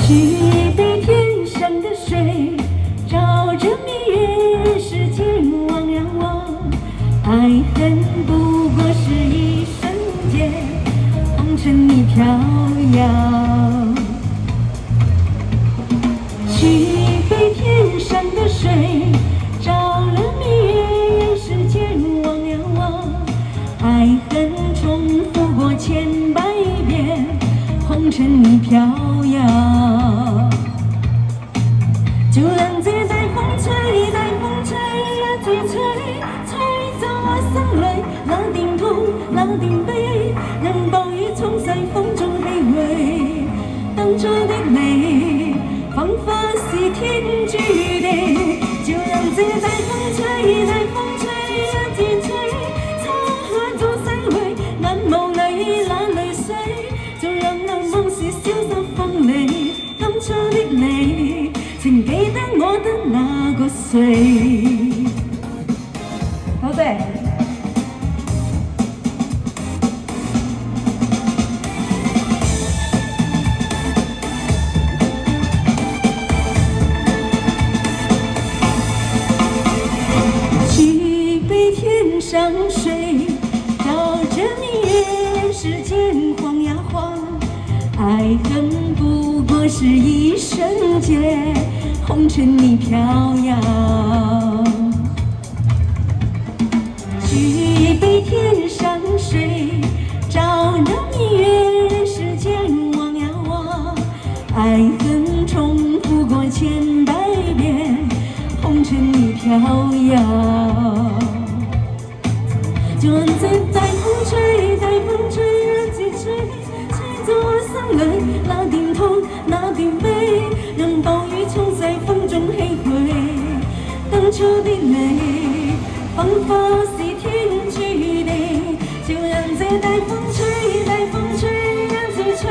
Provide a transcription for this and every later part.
举杯天上的水，照着明月，世间望呀望。爱恨不过是一瞬间，红尘里飘摇。举杯天上的水，照了明月，世间望呀望。爱恨重复过千百遍，红尘里飘摇。就让这带风吹，带风吹呀吹吹，吹走我心里那點痛，那點悲，讓暴雨沖洗風中氣味。當初的你，彷彿是天注定。就讓這帶風吹，帶風吹呀吹吹，擦下咗洗去眼眸裏那淚水。就讓那往事消失風裏，當初的你。請記得我的那個誰。多謝。舉杯天上水，照着明月，世間晃呀晃。愛恨不過是一瞬間，紅塵裡飄搖。舉杯天上水，照着明月，世間望呀望。愛恨重複過千百遍，紅塵裡飄搖。就讓這帶風吹，帶風吹呀吹吹，吹走我心裏那點痛，那點悲，讓暴雨沖洗風中氣餒。當初的你，彷彿是天注定。就讓這帶風吹，帶風吹呀吹吹，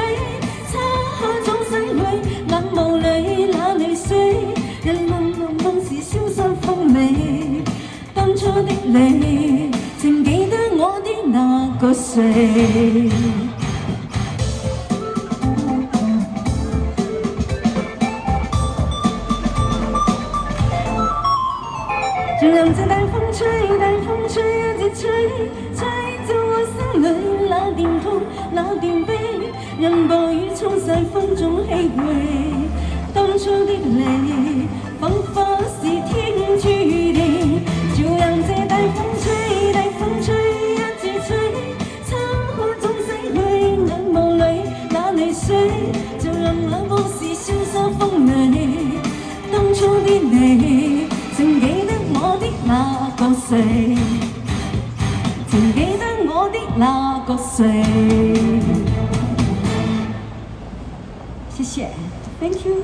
擦下咗洗去眼眸裏那淚水，讓往事消失風裏。當初的你，請記得我的那個誰。就讓這帶風吹，帶風吹呀吹吹，吹走我心裏那點痛，那點悲，讓暴雨沖洗風中氣餒。當初的你，彷彿是天注定。就讓這帶風吹，帶風吹呀吹吹，擦下咗洗去眼眸裏那淚水。就讓那往事消失風裏。當初的你，請記得我的那個誰，請記得我的那個誰。謝謝 ，Thank you。